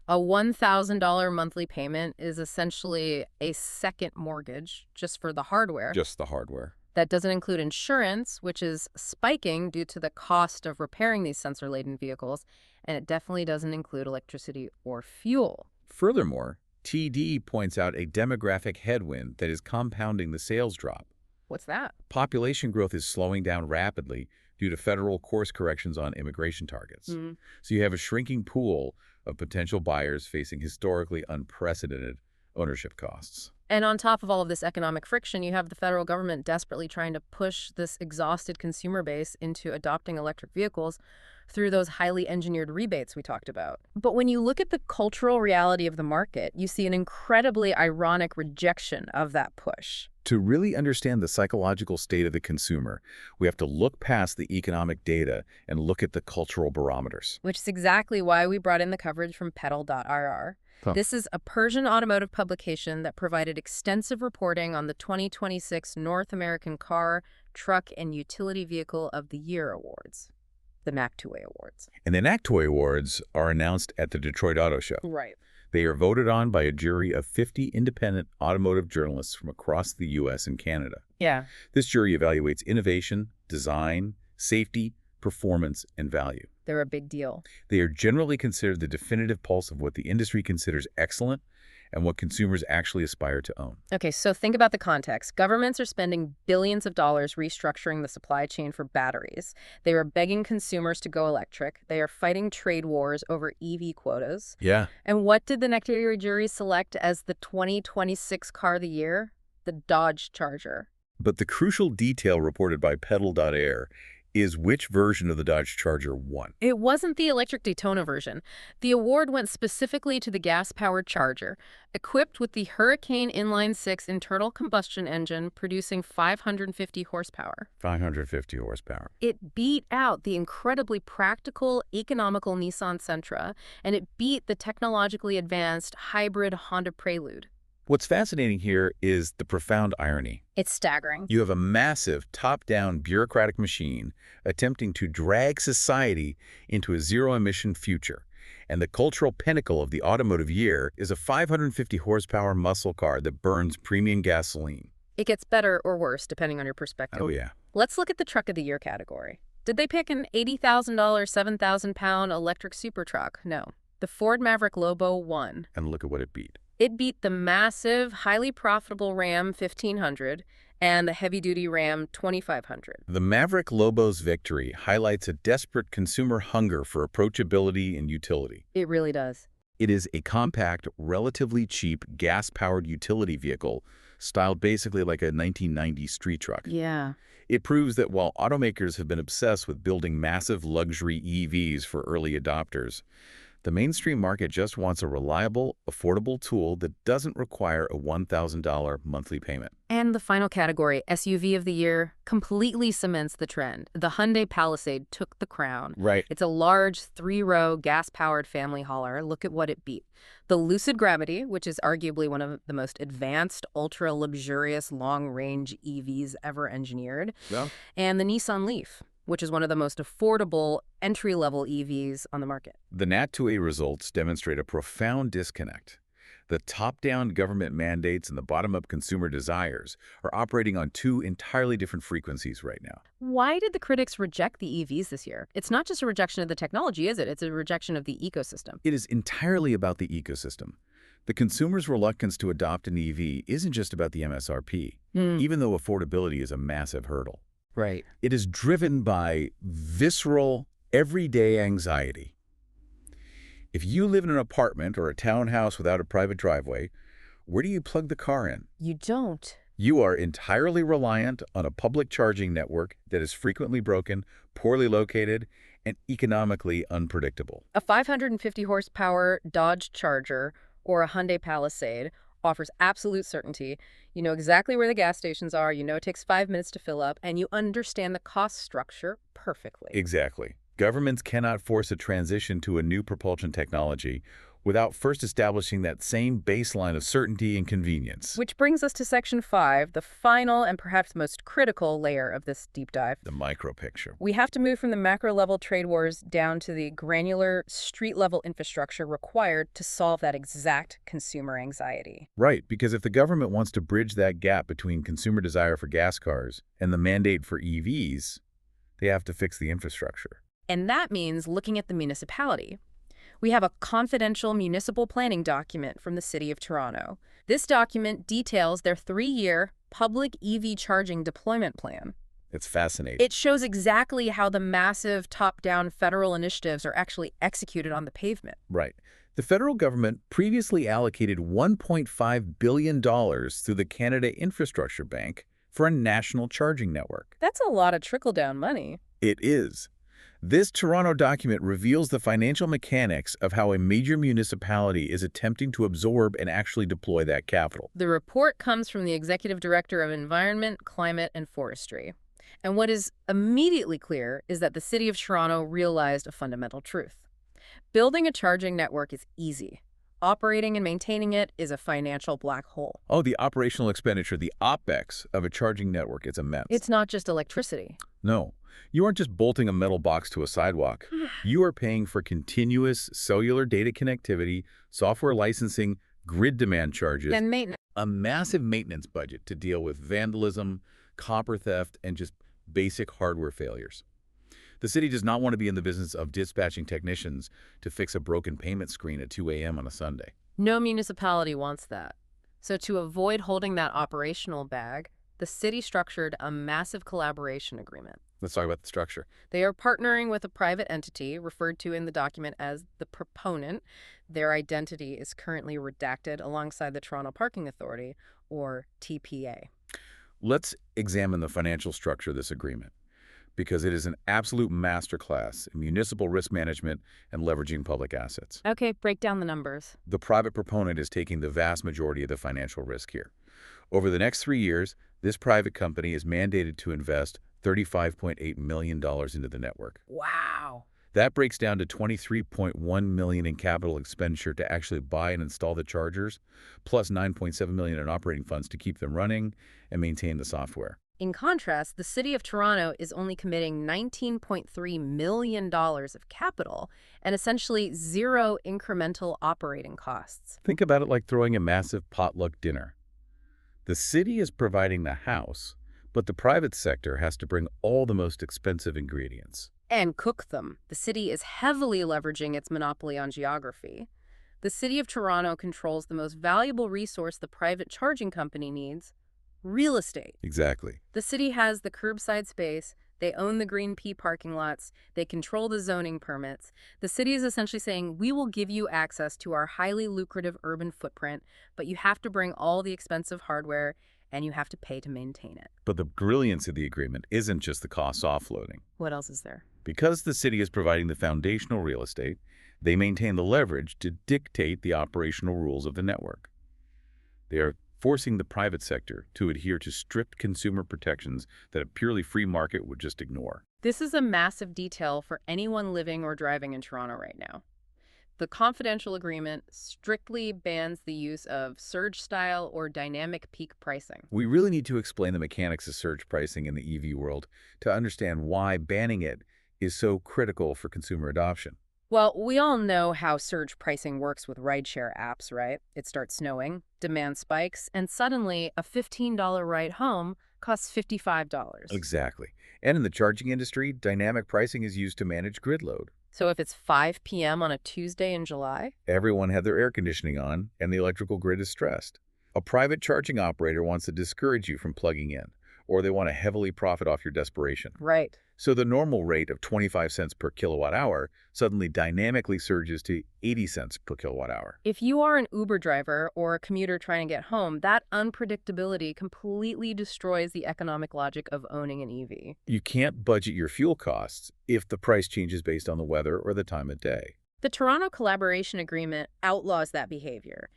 A $1,000 monthly payment is essentially a second mortgage just for the hardware. Just the hardware. That doesn't include insurance, which is spiking due to the cost of repairing these sensor-laden vehicles, and it definitely doesn't include electricity or fuel. Furthermore, TD points out a demographic headwind that is compounding the sales drop. What's that? Population growth is slowing down rapidly due to federal course corrections on immigration targets. So you have a shrinking pool of potential buyers facing historically unprecedented ownership costs. And on top of all of this economic friction, you have the federal government desperately trying to push this exhausted consumer base into adopting electric vehicles through those highly engineered rebates we talked about. But when you look at the cultural reality of the market, you see an incredibly ironic rejection of that push. To really understand the psychological state of the consumer, we have to look past the economic data and look at the cultural barometers. Which is exactly why we brought in the coverage from Pedal.rr. This is a Persian automotive publication that provided extensive reporting on the 2026 North American Car, Truck, and Utility Vehicle of the Year Awards, the NACTOY Awards. And the NACTOY Awards are announced at the Detroit Auto Show. Right. They are voted on by a jury of 50 independent automotive journalists from across the U.S. and Canada. Yeah. This jury evaluates innovation, design, safety, performance, and value. They're a big deal. They are generally considered the definitive pulse of what the industry considers excellent and what consumers actually aspire to own. Okay, so think about the context. Governments are spending billions of dollars restructuring the supply chain for batteries. They are begging consumers to go electric. They are fighting trade wars over EV quotas. Yeah. And what did the NACTOY jury select as the 2026 car of the year? The Dodge Charger. But the crucial detail reported by Pedal.air is which version of the Dodge Charger won. It wasn't the electric Daytona version. The award went specifically to the gas-powered Charger, equipped with the Hurricane Inline-6 internal combustion engine producing 550 horsepower. 550 horsepower. It beat out the incredibly practical, economical Nissan Sentra, and it beat the technologically advanced hybrid Honda Prelude. What's fascinating here is the profound irony. It's staggering. You have a massive, top-down bureaucratic machine attempting to drag society into a zero-emission future. And the cultural pinnacle of the automotive year is a 550 horsepower muscle car that burns premium gasoline. It gets better or worse, depending on your perspective. Oh, yeah. Let's look at the Truck of the Year category. Did they pick an $80,000, 7,000-pound electric super truck? No. The Ford Maverick Lobo won. And look at what it beat. It beat the massive, highly profitable Ram 1500 and the heavy-duty Ram 2500. The Maverick Lobo's victory highlights a desperate consumer hunger for approachability and utility. It really does. It is a compact, relatively cheap, gas-powered utility vehicle styled basically like a 1990s street truck. Yeah. It proves that while automakers have been obsessed with building massive luxury EVs for early adopters, the mainstream market just wants a reliable, affordable tool that doesn't require a $1,000 monthly payment. And the final category, SUV of the Year, completely cements the trend. The Hyundai Palisade took the crown. Right. It's a large, 3-row, gas-powered family hauler. Look at what it beat. The Lucid Gravity, which is arguably one of the most advanced, ultra-luxurious, long-range EVs ever engineered. Yeah. And the Nissan Leaf, which is one of the most affordable entry-level EVs on the market. The NACTOY results demonstrate a profound disconnect. The top-down government mandates and the bottom-up consumer desires are operating on two entirely different frequencies right now. Why did the critics reject the EVs this year? It's not just a rejection of the technology, is it? It's a rejection of the ecosystem. It is entirely about the ecosystem. The consumer's reluctance to adopt an EV isn't just about the MSRP, even though affordability is a massive hurdle. Right. It is driven by visceral, everyday anxiety. If you live in an apartment or a townhouse without a private driveway, where do you plug the car in? You don't. You are entirely reliant on a public charging network that is frequently broken, poorly located, and economically unpredictable. A 550 horsepower Dodge Charger or a Hyundai Palisade offers absolute certainty. You know exactly where the gas stations are, you know it takes 5 minutes to fill up, and you understand the cost structure perfectly. Exactly. Governments cannot force a transition to a new propulsion technology without first establishing that same baseline of certainty and convenience. Which brings us to Section 5, the final and perhaps most critical layer of this deep dive. The micro picture. We have to move from the macro-level trade wars down to the granular, street-level infrastructure required to solve that exact consumer anxiety. Right, because if the government wants to bridge that gap between consumer desire for gas cars and the mandate for EVs, they have to fix the infrastructure. And that means looking at the municipality. We have a confidential municipal planning document from the City of Toronto. This document details their 3-year public EV charging deployment plan. It's fascinating. It shows exactly how the massive top-down federal initiatives are actually executed on the pavement. Right. The federal government previously allocated $1.5 billion through the Canada Infrastructure Bank for a national charging network. That's a lot of trickle-down money. It is. This Toronto document reveals the financial mechanics of how a major municipality is attempting to absorb and actually deploy that capital. The report comes from the Executive Director of Environment, Climate, and Forestry. And what is immediately clear is that the City of Toronto realized a fundamental truth. Building a charging network is easy. Operating and maintaining it is a financial black hole. Oh, the operational expenditure, the OpEx of a charging network is immense. It's not just electricity. No. You aren't just bolting a metal box to a sidewalk. You are paying for continuous cellular data connectivity, software licensing, grid demand charges, And maintenance. a massive maintenance budget to deal with vandalism, copper theft, and just basic hardware failures. The city does not want to be in the business of dispatching technicians to fix a broken payment screen at 2 a.m. on a Sunday. No municipality wants that. So to avoid holding that operational bag, the city structured a massive collaboration agreement. Let's talk about the structure. They are partnering with a private entity referred to in the document as the proponent. Their identity is currently redacted alongside the Toronto Parking Authority, or TPA. Let's examine the financial structure of this agreement, because it is an absolute masterclass in municipal risk management and leveraging public assets. Okay, break down the numbers. The private proponent is taking the vast majority of the financial risk here. Over the next 3 years, this private company is mandated to invest $35.8 million into the network. Wow. That breaks down to $23.1 million in capital expenditure to actually buy and install the chargers, plus $9.7 million in operating funds to keep them running and maintain the software. In contrast, the City of Toronto is only committing $19.3 million of capital and essentially zero incremental operating costs. Think about it like throwing a massive potluck dinner. The city is providing the house, but the private sector has to bring all the most expensive ingredients. And cook them. The city is heavily leveraging its monopoly on geography. The City of Toronto controls the most valuable resource the private charging company needs: real estate. Exactly. The city has the curbside space, they own the Green P parking lots, they control the zoning permits. The city is essentially saying, we will give you access to our highly lucrative urban footprint, but you have to bring all the expensive hardware and you have to pay to maintain it. But the brilliance of the agreement isn't just the costs offloading. What else is there? Because the city is providing the foundational real estate, they maintain the leverage to dictate the operational rules of the network. They are forcing the private sector to adhere to strict consumer protections that a purely free market would just ignore. This is a massive detail for anyone living or driving in Toronto right now. The confidential agreement strictly bans the use of surge-style or dynamic peak pricing. We really need to explain the mechanics of surge pricing in the EV world to understand why banning it is so critical for consumer adoption. Well, we all know how surge pricing works with rideshare apps, right? It starts snowing, demand spikes, and suddenly a $15 ride home costs $55. Exactly. And in the charging industry, dynamic pricing is used to manage grid load. So if it's 5 p.m. on a Tuesday in July, Everyone had their air conditioning on, and the electrical grid is stressed. A private charging operator wants to discourage you from plugging in, or they want to heavily profit off your desperation. right. So the normal rate of 25 cents per kilowatt hour suddenly dynamically surges to 80 cents per kilowatt hour. If you are an Uber driver or a commuter trying to get home, that unpredictability completely destroys the economic logic of owning an EV. You can't budget your fuel costs if the price changes based on the weather or the time of day. The Toronto Collaboration Agreement outlaws that behavior.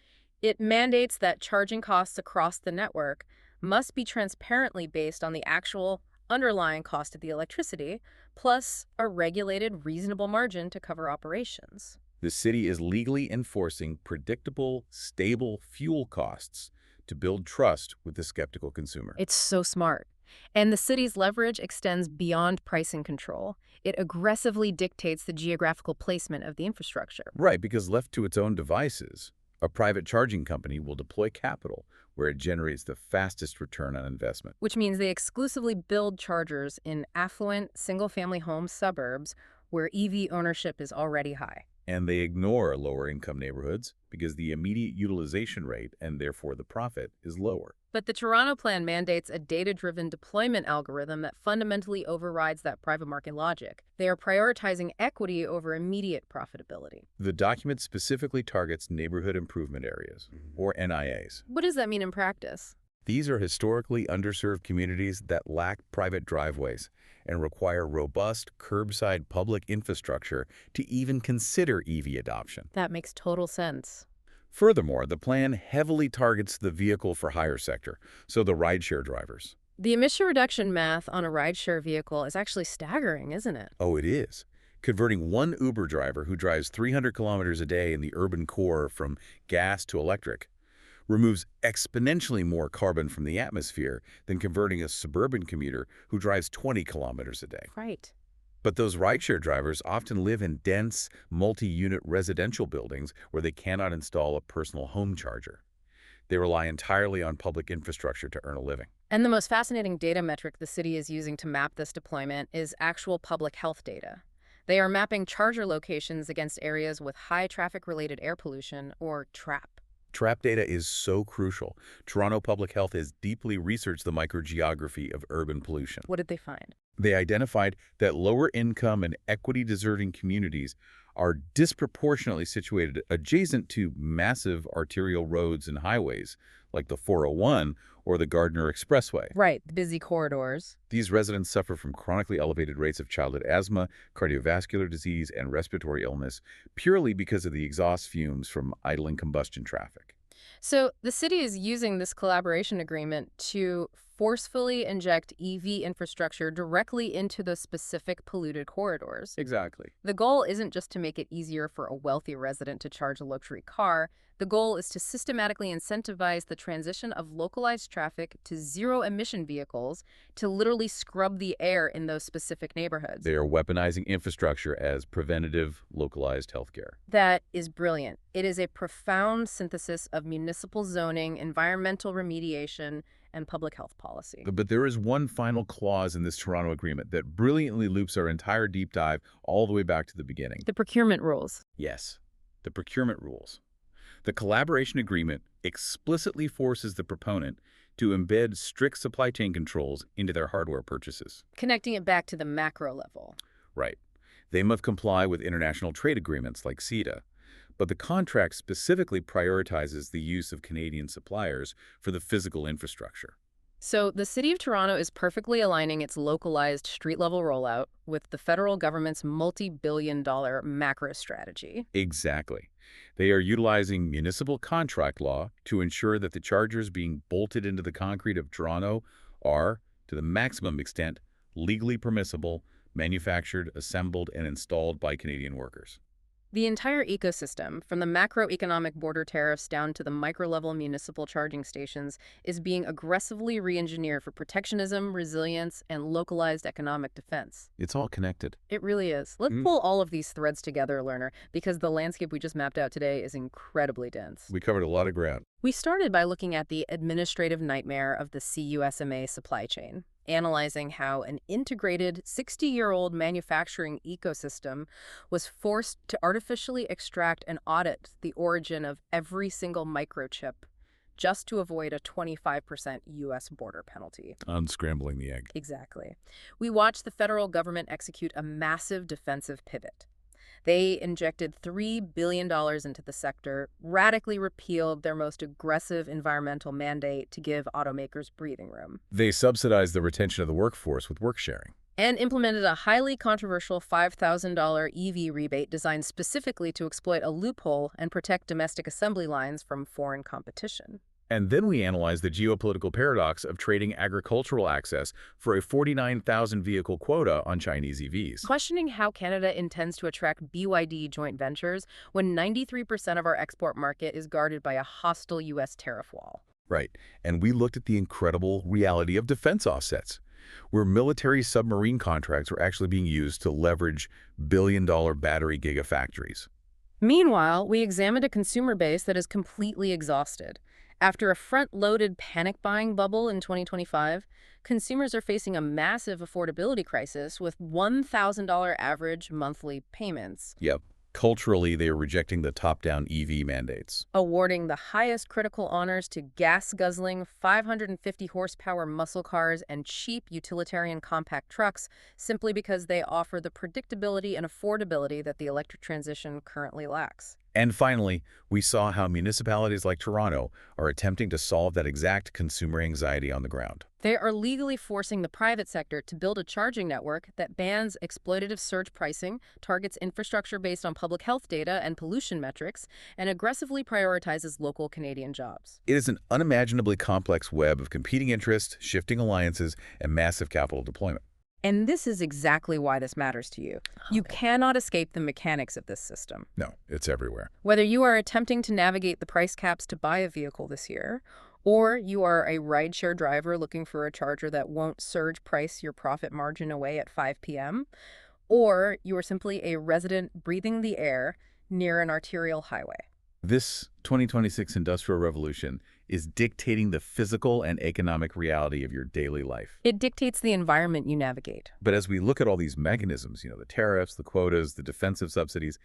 It mandates that charging costs across the network must be transparently based on the actual underlying cost of the electricity, plus a regulated, reasonable margin to cover operations. The city is legally enforcing predictable, stable fuel costs to build trust with the skeptical consumer. It's so smart. And the city's leverage extends beyond pricing control. It aggressively dictates the geographical placement of the infrastructure. Right, because left to its own devices, a private charging company will deploy capital where it generates the fastest return on investment. Which means they exclusively build chargers in affluent, single-family home suburbs where EV ownership is already high. And they ignore lower-income neighborhoods because the immediate utilization rate, and therefore the profit, is lower. But the Toronto plan mandates a data-driven deployment algorithm that fundamentally overrides that private market logic. They are prioritizing equity over immediate profitability. The document specifically targets neighborhood improvement areas, or NIAs. What does that mean in practice? These are historically underserved communities that lack private driveways and require robust curbside public infrastructure to even consider EV adoption. That makes total sense. Furthermore, the plan heavily targets the vehicle-for-hire sector, so the rideshare drivers. The emission reduction math on a rideshare vehicle is actually staggering, isn't it? Oh, it is. Converting one Uber driver who drives 300 kilometers a day in the urban core from gas to electric removes exponentially more carbon from the atmosphere than converting a suburban commuter who drives 20 kilometers a day. Right. But those rideshare drivers often live in dense, multi-unit residential buildings where they cannot install a personal home charger. They rely entirely on public infrastructure to earn a living. And the most fascinating data metric the city is using to map this deployment is actual public health data. They are mapping charger locations against areas with high traffic-related air pollution, or TRAP. TRAP data is so crucial. Toronto Public Health has deeply researched the microgeography of urban pollution. What did they find? They identified that lower income and equity-deserving communities are disproportionately situated adjacent to massive arterial roads and highways, like the 401 or the Gardner Expressway. Right, the busy corridors. These residents suffer from chronically elevated rates of childhood asthma, cardiovascular disease, and respiratory illness purely because of the exhaust fumes from idling combustion traffic. So the city is using this collaboration agreement to forcefully inject EV infrastructure directly into the specific polluted corridors. Exactly. The goal isn't just to make it easier for a wealthy resident to charge a luxury car. The goal is to systematically incentivize the transition of localized traffic to zero-emission vehicles to literally scrub the air in those specific neighborhoods. They are weaponizing infrastructure as preventative, localized healthcare. That is brilliant. It is a profound synthesis of municipal zoning, environmental remediation, and public health policy. But there is one final clause in this Toronto agreement that brilliantly loops our entire deep dive all the way back to the beginning. The procurement rules. Yes, the procurement rules. The collaboration agreement explicitly forces the proponent to embed strict supply chain controls into their hardware purchases. Connecting it back to the macro level. Right. They must comply with international trade agreements like CETA, but the contract specifically prioritizes the use of Canadian suppliers for the physical infrastructure. So the City of Toronto is perfectly aligning its localized street-level rollout with the federal government's multi-billion-dollar macro strategy. Exactly. They are utilizing municipal contract law to ensure that the chargers being bolted into the concrete of Toronto are, to the maximum extent, legally permissible, manufactured, assembled, and installed by Canadian workers. The entire ecosystem, from the macroeconomic border tariffs down to the micro-level municipal charging stations, is being aggressively re-engineered for protectionism, resilience, and localized economic defense. It's all connected. It really is. Let's pull all of these threads together, learner, because the landscape we just mapped out today is incredibly dense. We covered a lot of ground. We started by looking at the administrative nightmare of the CUSMA supply chain, analyzing how an integrated 60-year-old manufacturing ecosystem was forced to artificially extract and audit the origin of every single microchip just to avoid a 25% U.S. border penalty. Unscrambling the egg. Exactly. We watched the federal government execute a massive defensive pivot. They injected $3 billion into the sector, radically repealed their most aggressive environmental mandate to give automakers breathing room, They subsidized the retention of the workforce with work sharing. and implemented a highly controversial $5,000 EV rebate designed specifically to exploit a loophole and protect domestic assembly lines from foreign competition. And then we analyzed the geopolitical paradox of trading agricultural access for a 49,000 vehicle quota on Chinese EVs. Questioning how Canada intends to attract BYD joint ventures when 93% of our export market is guarded by a hostile U.S. tariff wall. Right. And we looked at the incredible reality of defense offsets, where military submarine contracts are actually being used to leverage billion-dollar battery gigafactories. Meanwhile, we examined a consumer base that is completely exhausted. After a front-loaded panic buying bubble in 2025, consumers are facing a massive affordability crisis with $1,000 average monthly payments, Yep. Culturally, they are rejecting the top-down EV mandates. awarding the highest critical honors to gas-guzzling 550-horsepower muscle cars and cheap utilitarian compact trucks simply because they offer the predictability and affordability that the electric transition currently lacks. And finally, we saw how municipalities like Toronto are attempting to solve that exact consumer anxiety on the ground. They are legally forcing the private sector to build a charging network that bans exploitative surge pricing, targets infrastructure based on public health data and pollution metrics, and aggressively prioritizes local Canadian jobs. It is an unimaginably complex web of competing interests, shifting alliances, and massive capital deployment. And this is exactly why this matters to you. You cannot escape the mechanics of this system. No, it's everywhere. Whether you are attempting to navigate the price caps to buy a vehicle this year, or you are a rideshare driver looking for a charger that won't surge price your profit margin away at 5 p.m., or you are simply a resident breathing the air near an arterial highway. This 2026 Industrial Revolution is dictating the physical and economic reality of your daily life. It dictates the environment you navigate. But as we look at all these mechanisms, the tariffs, the quotas, the defensive subsidies,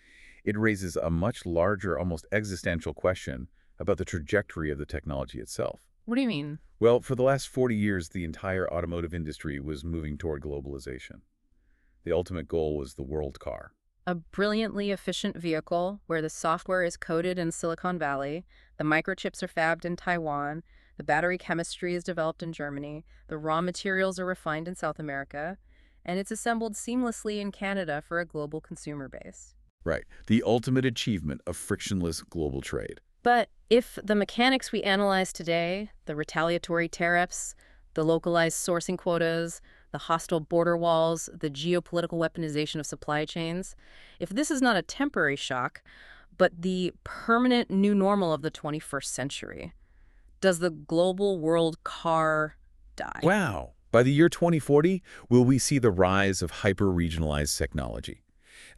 it raises a much larger, almost existential question about the trajectory of the technology itself. What do you mean? Well, for the last 40 years, the entire automotive industry was moving toward globalization. The ultimate goal was the world car. A brilliantly efficient vehicle where the software is coded in Silicon Valley, the microchips are fabbed in Taiwan, the battery chemistry is developed in Germany, the raw materials are refined in South America, and it's assembled seamlessly in Canada for a global consumer base. Right. The ultimate achievement of frictionless global trade. But if the mechanics we analyze today, the retaliatory tariffs, the localized sourcing quotas, the hostile border walls, the geopolitical weaponization of supply chains, if this is not a temporary shock, but the permanent new normal of the 21st century, does the global world car die? Wow. By the year 2040, will we see the rise of hyper-regionalized technology?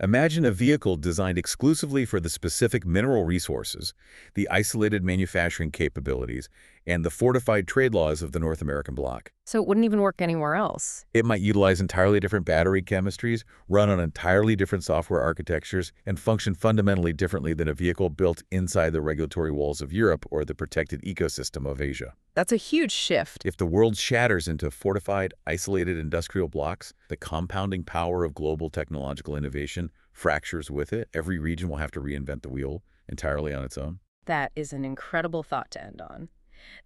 Imagine a vehicle designed exclusively for the specific mineral resources, the isolated manufacturing capabilities, and the fortified trade laws of the North American bloc. So it wouldn't even work anywhere else. It might utilize entirely different battery chemistries, run on entirely different software architectures, and function fundamentally differently than a vehicle built inside the regulatory walls of Europe or the protected ecosystem of Asia. That's a huge shift. If the world shatters into fortified, isolated industrial blocks, the compounding power of global technological innovation fractures with it. Every region will have to reinvent the wheel entirely on its own. That is an incredible thought to end on.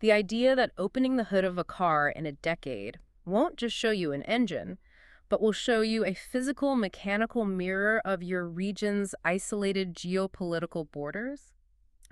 The idea that opening the hood of a car in a decade won't just show you an engine, but will show you a physical mechanical mirror of your region's isolated geopolitical borders?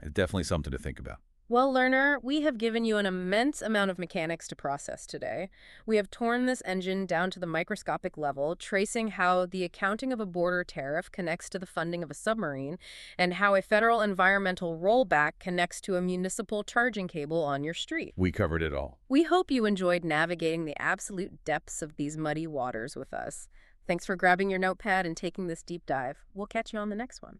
It's definitely something to think about. Well, learner, we have given you an immense amount of mechanics to process today. We have torn this engine down to the microscopic level, tracing how the accounting of a border tariff connects to the funding of a submarine, and how a federal environmental rollback connects to a municipal charging cable on your street. We covered it all. We hope you enjoyed navigating the absolute depths of these muddy waters with us. Thanks for grabbing your notepad and taking this deep dive. We'll catch you on the next one.